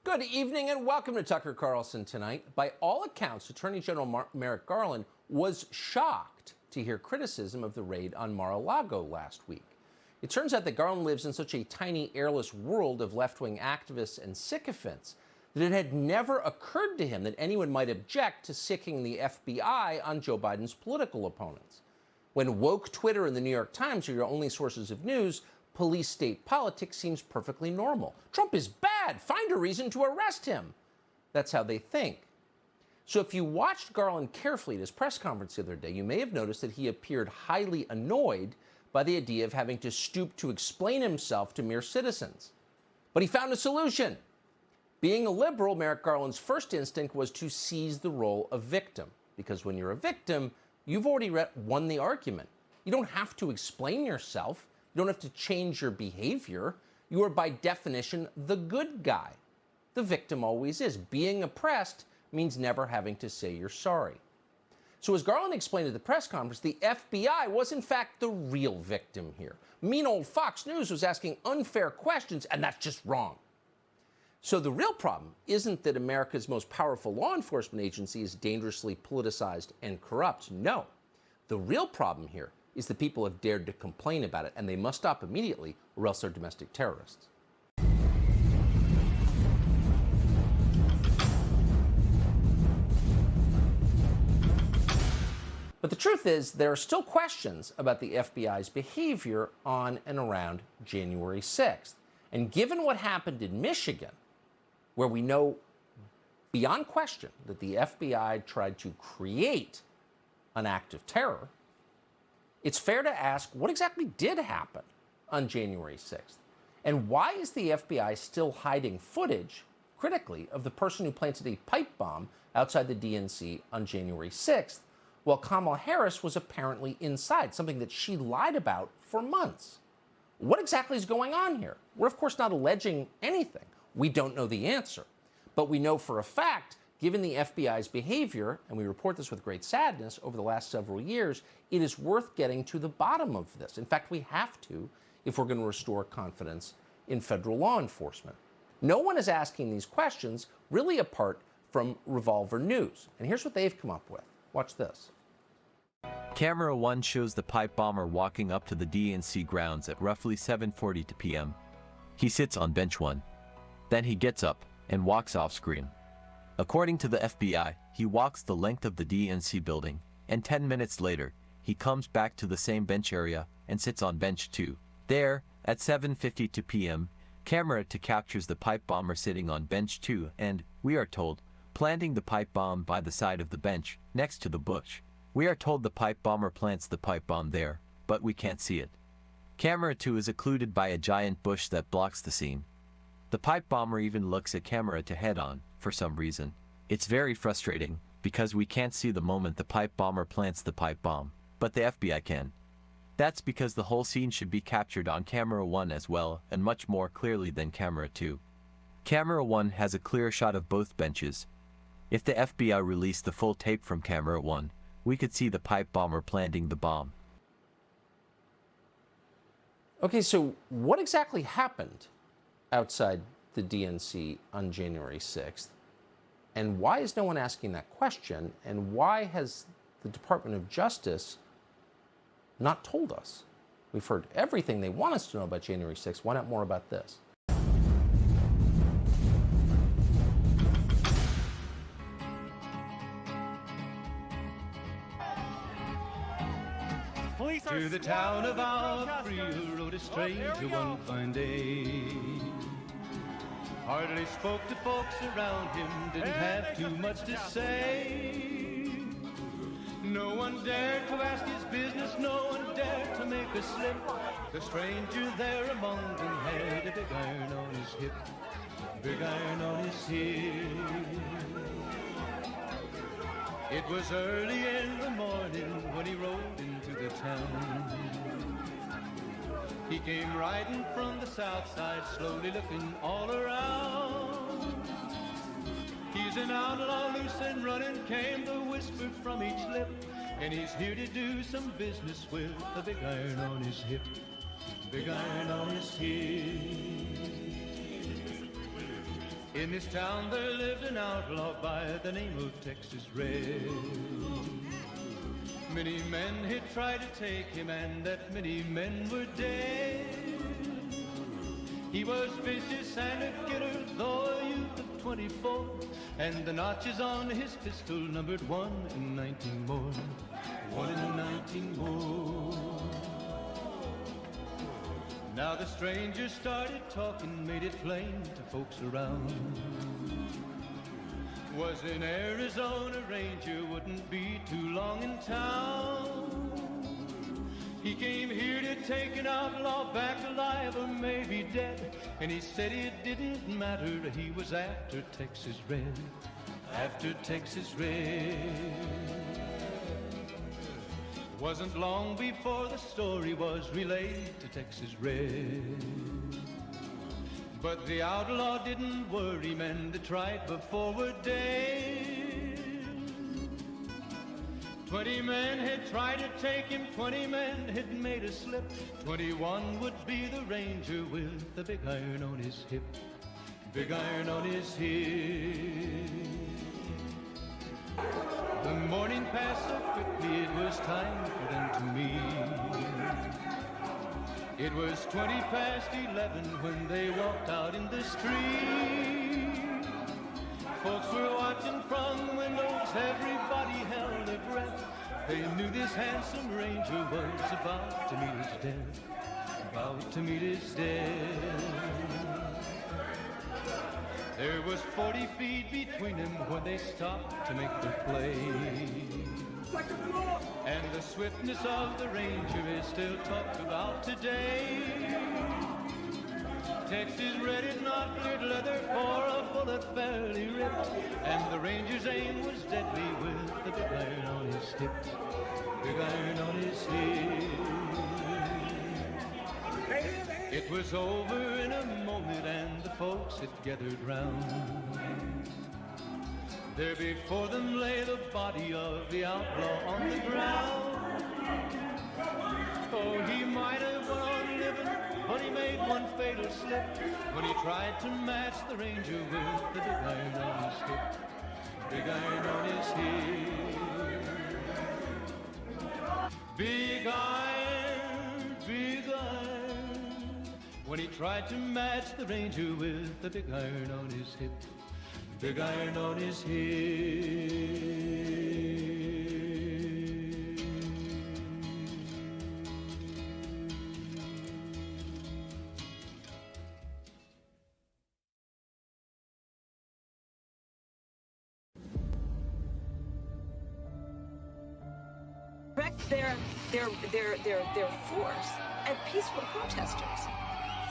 Good evening and welcome to Tucker Carlson Tonight. By all accounts, Attorney General Merrick Garland was shocked to hear criticism of the raid on Mar-a-Lago last week. It turns out that Garland lives in such a tiny, airless world of left-wing activists and sycophants that it had never occurred to him that anyone might object to sicking the FBI on Joe Biden's political opponents. When woke Twitter and the New York Times are your only sources of news, police state politics seems perfectly normal. Trump is bad. Find a reason to arrest him. That's how they think. So if you watched Garland carefully at his press conference the other day, you may have noticed that he appeared highly annoyed by the idea of having to stoop to explain himself to mere citizens. But he found a solution. Being a liberal, Merrick Garland's first instinct was to seize the role of victim. Because when you're a victim, you've already won the argument. You don't have to explain yourself. You don't have to change your behavior. You are, by definition, the good guy. The victim always is. Being oppressed means never having to say you're sorry. So as Garland explained at the press conference, the FBI was, in fact, the real victim here. Mean old Fox News was asking unfair questions, and that's just wrong. So the real problem isn't that America's most powerful law enforcement agency is dangerously politicized and corrupt. No. The real problem here is that people have dared to complain about it, and they must stop immediately, or else they're domestic terrorists. But the truth is, there are still questions about the FBI's behavior on and around January 6th. And given what happened in Michigan, where we know beyond question that the FBI tried to create an act of terror, it's fair to ask what exactly did happen on January 6th? And why is the FBI still hiding footage, critically, of the person who planted a pipe bomb outside the DNC on January 6th, while Kamala Harris was apparently inside, something that she lied about for months? What exactly is going on here? We're, of course, not alleging anything. We don't know the answer. But we know for a fact, given the FBI's behavior, and we report this with great sadness over the last several years, it is worth getting to the bottom of this. In fact, we have to if we're going to restore confidence in federal law enforcement. No one is asking these questions really apart from Revolver News. And here's what they've come up with. Watch this. Camera 1 shows the pipe bomber walking up to the DNC grounds at roughly 7:40 p.m. He sits on bench 1. Then he gets up and walks off screen. According to the FBI, he walks the length of the DNC building, and 10 minutes later, he comes back to the same bench area and sits on bench 2. There, at 7:52 p.m., camera 2 captures the pipe bomber sitting on bench 2 and, we are told, planting the pipe bomb by the side of the bench, next to the bush. We are told the pipe bomber plants the pipe bomb there, but we can't see it. Camera 2 is occluded by a giant bush that blocks the scene. The pipe bomber even looks at camera 2 head-on, for some reason. It's very frustrating, because we can't see the moment the pipe bomber plants the pipe bomb, but the FBI can. That's because the whole scene should be captured on camera 1 as well, and much more clearly than camera 2. Camera 1 has a clear shot of both benches. If the FBI released the full tape from camera 1, we could see the pipe bomber planting the bomb. Okay, so what exactly happened outside the DNC on January 6th? And why is no one asking that question? And why has the Department of Justice not told us? We've heard everything they want us to know about January 6th. Why not more about this? To the town of Alfreel rode a stranger one fine day. Hardly spoke to folks around him, didn't have too much to say. No one dared to ask his business, no one dared to make a slip. The stranger there among them had a big iron on his hip, big iron on his hip. It was early in the morning when he rode into the town. He came riding from the south side, slowly looking all around. He's an outlaw, loose and running, came the whisper from each lip. And he's here to do some business with a big iron on his hip, big iron on his hip. In this town there lived an outlaw by the name of Texas Red. Many men had tried to take him, and that many men were dead. He was vicious and a killer, though a youth of 24, and the notches on his pistol numbered 1 in 19 more. 1 in 19 more. Now the stranger started talking, made it plain to folks around. Was an Arizona Ranger, wouldn't be too long in town. He came here to take an outlaw back alive or maybe dead, and he said it didn't matter, he was after Texas Red. After Texas Red. Wasn't long before the story was relayed to Texas Red. But the outlaw didn't worry, men that tried before were dead. 20 men had tried to take him, 20 men had made a slip. 21 would be the Ranger with the big iron on his hip. Big iron on his hip. The morning passed so quickly, it was time for them to meet. It was 20 past 11 when they walked out in the street. Folks were watching from the windows, everybody held their breath. They knew this handsome Ranger was about to meet his death. About to meet his death. There was 40 feet between them when they stopped to make their play. And the swiftness of the Ranger is still talked about today. Texas Red had not cleared leather for a bullet fairly ripped, and the Ranger's aim was deadly with the big iron on his hip. Big iron on his hip. It was over in a moment and the folks had gathered round. There before them lay the body of the outlaw on the ground. Oh, he might have went on living, but he made one fatal slip when he tried to match the Ranger with the big iron on his hip. Big iron on his hip. Big iron, big iron. When he tried to match the Ranger with the big iron on his hip. Big iron on his hip. Their force at peaceful protesters.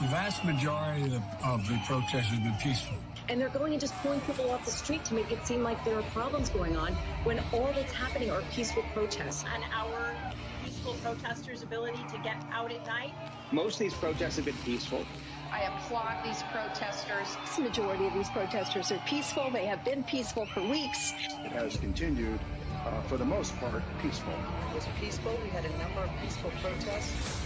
The vast majority of the protests have been peaceful. And they're going and just pulling people off the street to make it seem like there are problems going on when all that's happening are peaceful protests. On our peaceful protesters' ability to get out at night. Most of these protests have been peaceful. I applaud these protesters. The majority of these protesters are peaceful. They have been peaceful for weeks. It has continued, for the most part, peaceful. It was peaceful. We had a number of peaceful protests.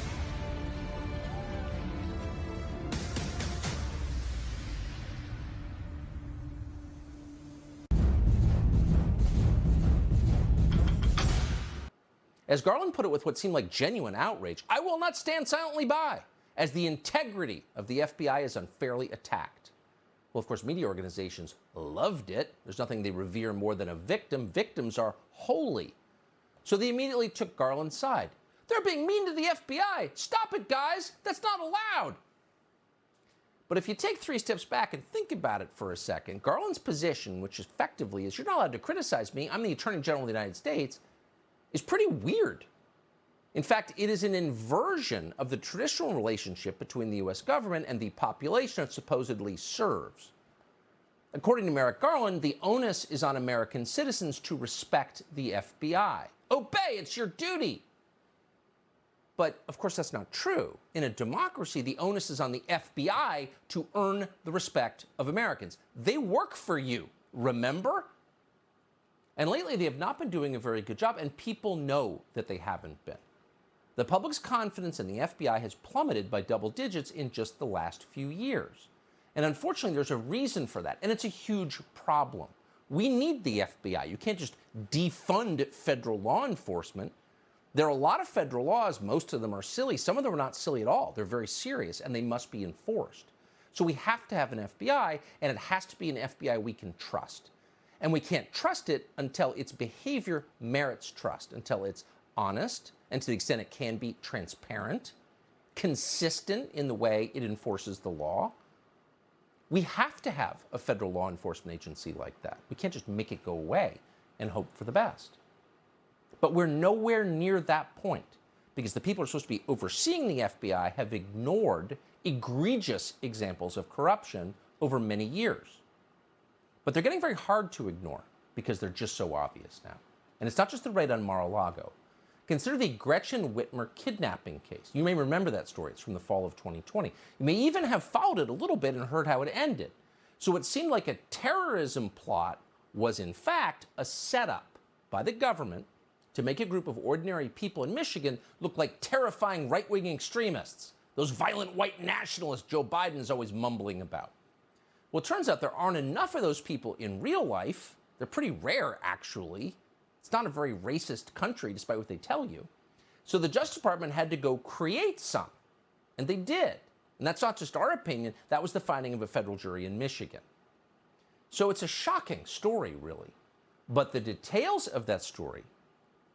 As Garland put it with what seemed like genuine outrage, I will not stand silently by as the integrity of the FBI is unfairly attacked. Well, of course, media organizations loved it. There's nothing they revere more than a victim. Victims are holy. So they immediately took Garland's side. They're being mean to the FBI. Stop it, guys. That's not allowed. But if you take 3 steps back and think about it for a second, Garland's position, which effectively is you're not allowed to criticize me, I'm the Attorney General of the United States, is pretty weird. In fact, it is an inversion of the traditional relationship between the U.S. government and the population it supposedly serves. According to Merrick Garland, the onus is on American citizens to respect the FBI. Obey, it's your duty. But, of course, that's not true. In a democracy, the onus is on the FBI to earn the respect of Americans. They work for you, remember? And lately, they have not been doing a very good job, and people know that they haven't been. The public's confidence in the FBI has plummeted by double digits in just the last few years. And unfortunately, there's a reason for that, and it's a huge problem. We need the FBI. You can't just defund federal law enforcement. There are a lot of federal laws. Most of them are silly. Some of them are not silly at all. They're very serious, and they must be enforced. So we have to have an FBI, and it has to be an FBI we can trust. And we can't trust it until its behavior merits trust, until it's honest, and to the extent it can be, transparent, consistent in the way it enforces the law. We have to have a federal law enforcement agency like that. We can't just make it go away and hope for the best. But we're nowhere near that point because the people who are supposed to be overseeing the FBI have ignored egregious examples of corruption over many years. But they're getting very hard to ignore because they're just so obvious now. And it's not just the raid on Mar-a-Lago. Consider the Gretchen Whitmer kidnapping case. You may remember that story. It's from the fall of 2020. You may even have followed it a little bit and heard how it ended. So it seemed like a terrorism plot was in fact a setup by the government to make a group of ordinary people in Michigan look like terrifying right-wing extremists, those violent white nationalists Joe Biden is always mumbling about. Well, it turns out there aren't enough of those people in real life. They're pretty rare, actually. It's not a very racist country, despite what they tell you. So the Justice Department had to go create some, and they did. And that's not just our opinion. That was the finding of a federal jury in Michigan. So it's a shocking story, really. But the details of that story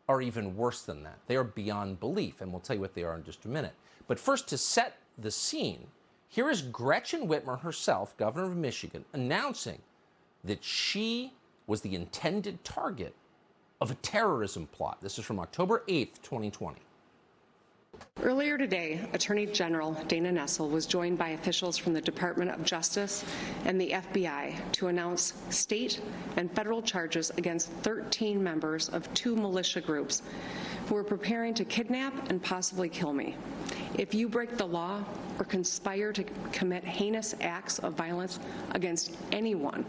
are even worse than that. They are beyond belief, and we'll tell you what they are in just a minute. But first, to set the scene, here is Gretchen Whitmer herself, governor of Michigan, announcing that she was the intended target of a terrorism plot. This is from October 8th, 2020. Earlier today, Attorney General Dana Nessel was joined by officials from the Department of Justice and the FBI to announce state and federal charges against 13 members of 2 militia groups who are preparing to kidnap and possibly kill me. If you break the law or conspire to commit heinous acts of violence against anyone,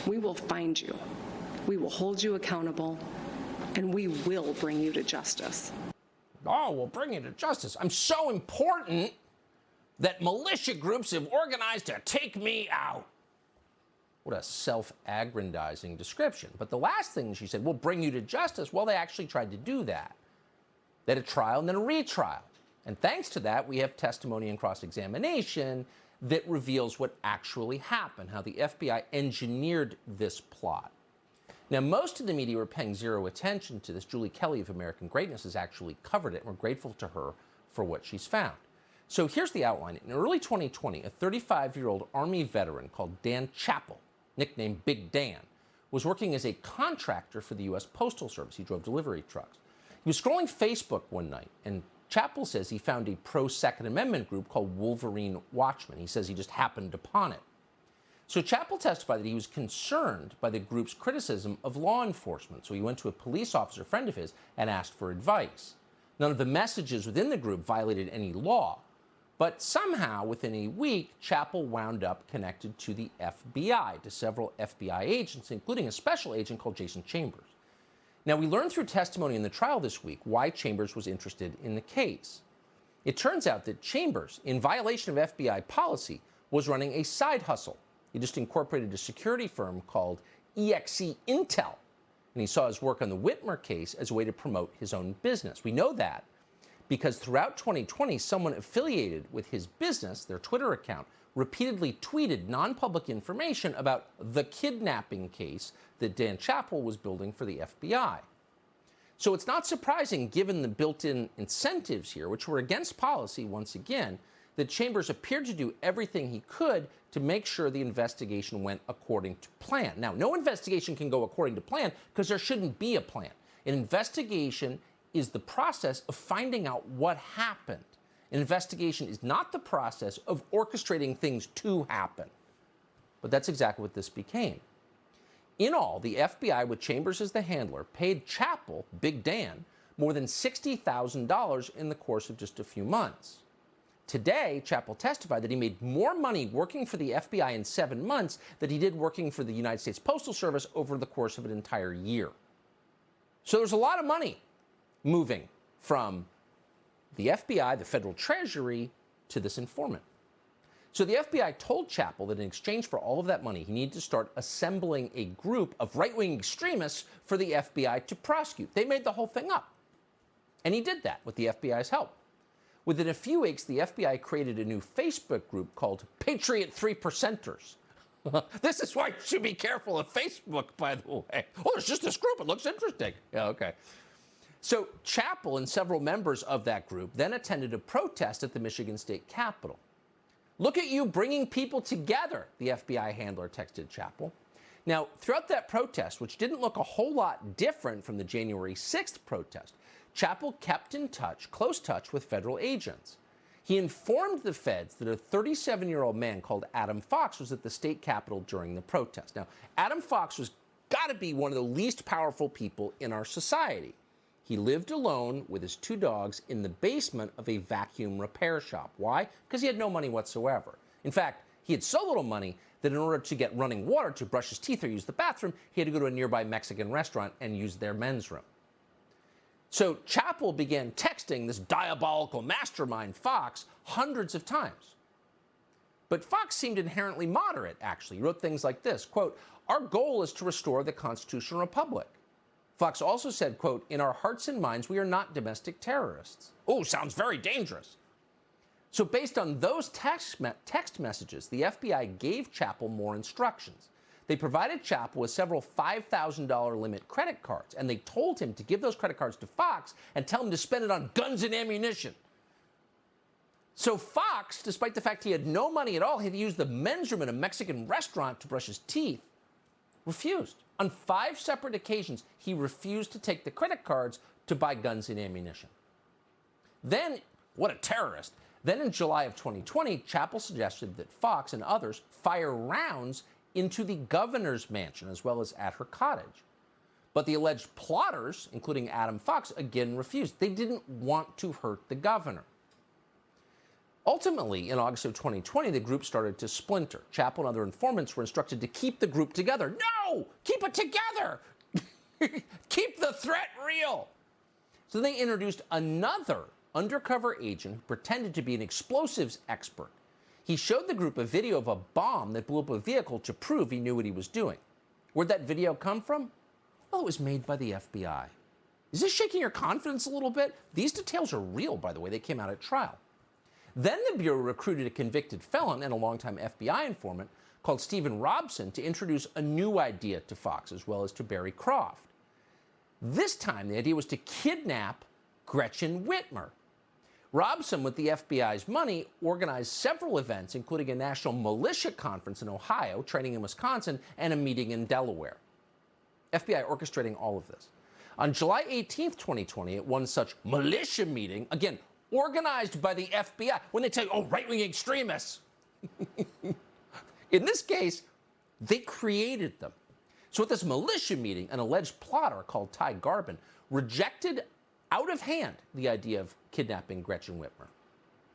we will find you, we will hold you accountable, and we will bring you to justice. Oh, we'll bring you to justice. I'm so important that militia groups have organized to take me out. What a self-aggrandizing description. But the last thing she said, we'll bring you to justice, well, they actually tried to do that. They had a trial and then a retrial. And thanks to that, we have testimony and cross-examination that reveals what actually happened, how the FBI engineered this plot. Now, most of the media were paying zero attention to this. Julie Kelly of American Greatness has actually covered it, and we're grateful to her for what she's found. So here's the outline. In early 2020, a 35-year-old Army veteran called Dan Chappell, nicknamed Big Dan, was working as a contractor for the U.S. Postal Service. He drove delivery trucks. He was scrolling Facebook one night, and Chappell says he found a pro-Second Amendment group called Wolverine Watchmen. He says he just happened upon it. So Chappell testified that he was concerned by the group's criticism of law enforcement. So he went to a police officer friend of his and asked for advice. None of the messages within the group violated any law. But somehow, within a week, Chappell wound up connected to the FBI, to several FBI agents, including a special agent called Jason Chambers. Now, we learned through testimony in the trial this week why Chambers was interested in the case. It turns out that Chambers, in violation of FBI policy, was running a side hustle. He just incorporated a security firm called EXE Intel, and he saw his work on the Whitmer case as a way to promote his own business. We know that because throughout 2020, someone affiliated with his business, their Twitter account, repeatedly tweeted non-public information about the kidnapping case that Dan Chappell was building for the FBI. So it's not surprising, given the built-in incentives here, which were against policy once again, that Chambers appeared to do everything he could to make sure the investigation went according to plan. Now, no investigation can go according to plan because there shouldn't be a plan. An investigation is the process of finding out what happened. An investigation is not the process of orchestrating things to happen. But that's exactly what this became. In all, the FBI, with Chambers as the handler, paid Chappell, Big Dan, more than $60,000 in the course of just a few months. Today, Chappell testified that he made more money working for the FBI in 7 months than he did working for the United States Postal Service over the course of an entire year. So there's a lot of money moving from the FBI, the Federal Treasury, to this informant. So the FBI told Chappell that in exchange for all of that money, he needed to start assembling a group of right-wing extremists for the FBI to prosecute. They made the whole thing up. And he did that with the FBI's help. Within a few weeks, the FBI created a new Facebook group called Patriot 3%ers. This is why you should be careful of Facebook, by the way. Oh, it's just this group. It looks interesting. Yeah, okay. So Chappell and several members of that group then attended a protest at the Michigan State Capitol. Look at you bringing people together, the FBI handler texted Chappell. Now, throughout that protest, which didn't look a whole lot different from the January 6th protest, Chappell kept in close touch with federal agents. He informed the feds that a 37-year-old man called Adam Fox was at the state capitol during the protest. Now, Adam Fox was got to be one of the least powerful people in our society. He lived alone with his 2 dogs in the basement of a vacuum repair shop. Why? Because he had no money whatsoever. In fact, he had so little money that in order to get running water to brush his teeth or use the bathroom, he had to go to a nearby Mexican restaurant and use their men's room. So Chappell began texting this diabolical mastermind, Fox, hundreds of times. But Fox seemed inherently moderate, actually. He wrote things like this, quote, "Our goal is to restore the constitutional republic." Fox also said, quote, "In our hearts and minds, we are not domestic terrorists." Oh, sounds very dangerous. So based on those text messages, the FBI gave Chappell more instructions. They provided Chappell with several $5,000 limit credit cards, and they told him to give those credit cards to Fox and tell him to spend it on guns and ammunition. So Fox, despite the fact he had no money at all, he had to use the men's room in a Mexican restaurant to brush his teeth, refused. On 5 separate occasions, he refused to take the credit cards to buy guns and ammunition. Then, what a terrorist. Then in July of 2020, Chappell suggested that Fox and others fire rounds into the governor's mansion as well as at her cottage. But the alleged plotters, including Adam Fox, again refused. They didn't want to hurt the governor. Ultimately, in August of 2020, the group started to splinter. Chappell and other informants were instructed to keep the group together. No! Keep it together! Keep the threat real! So they introduced another undercover agent who pretended to be an explosives expert. He showed the group a video of a bomb that blew up a vehicle to prove he knew what he was doing. Where'd that video come from? Well, it was made by the FBI. Is this shaking your confidence a little bit? These details are real, by the way. They came out at trial. Then the Bureau recruited a convicted felon and a longtime FBI informant called Stephen Robson to introduce a new idea to Fox as well as to Barry Croft. This time, the idea was to kidnap Gretchen Whitmer. Robson, with the FBI's money, organized several events, including a national militia conference in Ohio, training in Wisconsin, and a meeting in Delaware. FBI orchestrating all of this. On July 18th, 2020, at one such militia meeting, again, organized by the FBI, when they tell you, oh, right-wing extremists. In this case, they created them. So at this militia meeting, an alleged plotter called Ty Garbin rejected out of hand the idea of kidnapping Gretchen Whitmer.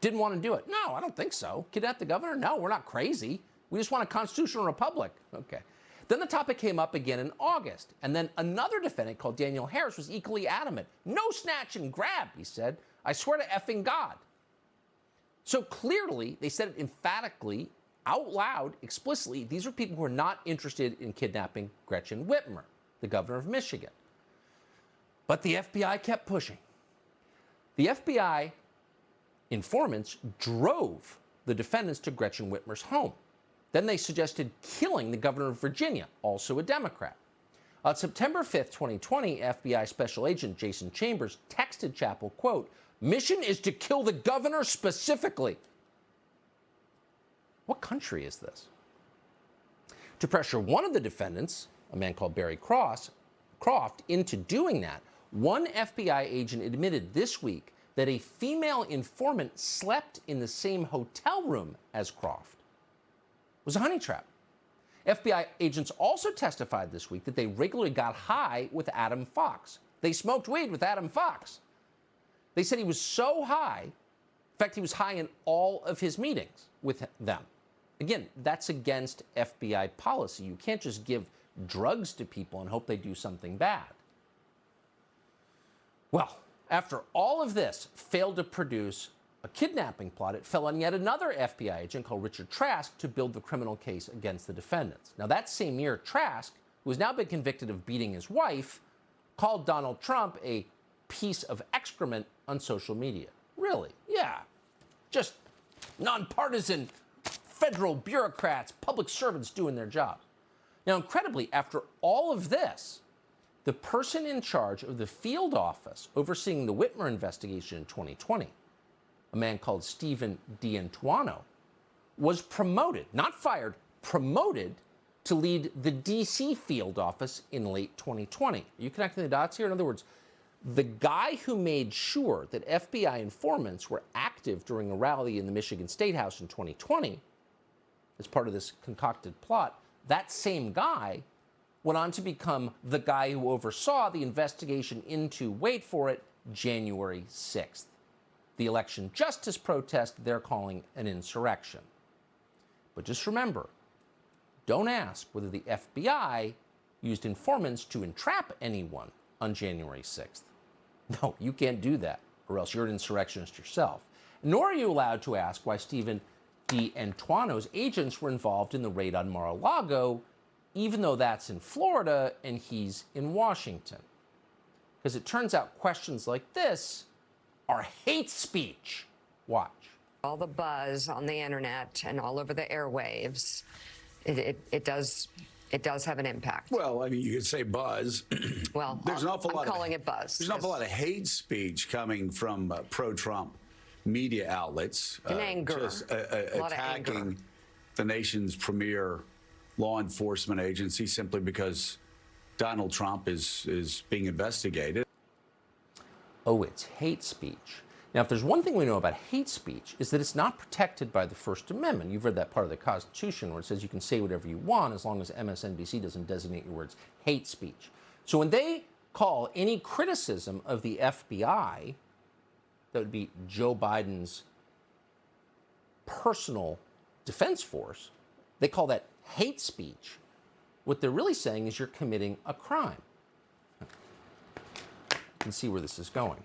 Didn't want to do it. No, I don't think so. Kidnap the governor? No, we're not crazy. We just want a constitutional republic. Okay. Then the topic came up again in August, and then another defendant called Daniel Harris was equally adamant. No snatch and grab, he said. I swear to effing God. So clearly, they said it emphatically, out loud, explicitly, these are people who are not interested in kidnapping Gretchen Whitmer, the governor of Michigan. But the FBI kept pushing. The FBI informants drove the defendants to Gretchen Whitmer's home. Then they suggested killing the governor of Virginia, also a Democrat. On September 5th, 2020, FBI Special Agent Jason Chambers texted Chappell, quote, "Mission is to kill the governor specifically." What country is this? To pressure one of the defendants, a man called Barry Croft, into doing that, one FBI agent admitted this week that a female informant slept in the same hotel room as Croft. It was a honey trap. FBI agents also testified this week that they regularly got high with Adam Fox. They smoked weed with Adam Fox. They said he was so high, in fact, he was high in all of his meetings with them. Again, that's against FBI policy. You can't just give drugs to people and hope they do something bad. Well, after all of this failed to produce a kidnapping plot, it fell on yet another FBI agent called Richard Trask to build the criminal case against the defendants. Now, that same year, Trask, who has now been convicted of beating his wife, called Donald Trump a piece of excrement on social media. Really? Yeah. Just nonpartisan federal bureaucrats, public servants doing their job. Now, incredibly, after all of this, the person in charge of the field office overseeing the Whitmer investigation in 2020, a man called Stephen D'Antuono, was promoted, not fired, promoted to lead the D.C. field office in late 2020. Are you connecting the dots here? In other words, the guy who made sure that FBI informants were active during a rally in the Michigan State House in 2020, as part of this concocted plot, that same guy went on to become the guy who oversaw the investigation into, wait for it, January 6th. The election justice protest they're calling an insurrection. But just remember, don't ask whether the FBI used informants to entrap anyone on January 6th. No, you can't do that, or else you're an insurrectionist yourself. Nor are you allowed to ask why Stephen D'Antuono's agents were involved in the raid on Mar-a-Lago, even though that's in Florida and he's in Washington. Because it turns out questions like this are hate speech. Watch. All the buzz on the internet and all over the airwaves, it does have an impact. Well, I mean, you could say buzz. Well, there's an awful I'm lot calling it buzz. There's an awful lot of hate speech coming from pro-Trump media outlets. And anger. Just attacking the nation's premier law enforcement agency simply because Donald Trump is being investigated. Oh, it's hate speech. Now, if there's one thing we know about hate speech, is that it's not protected by the First Amendment. You've read that part of the Constitution where it says you can say whatever you want as long as MSNBC doesn't designate your words hate speech. So when they call any criticism of the FBI, that would be Joe Biden's personal defense force, they call that hate speech. What they're really saying is you're committing a crime. You can see where this is going.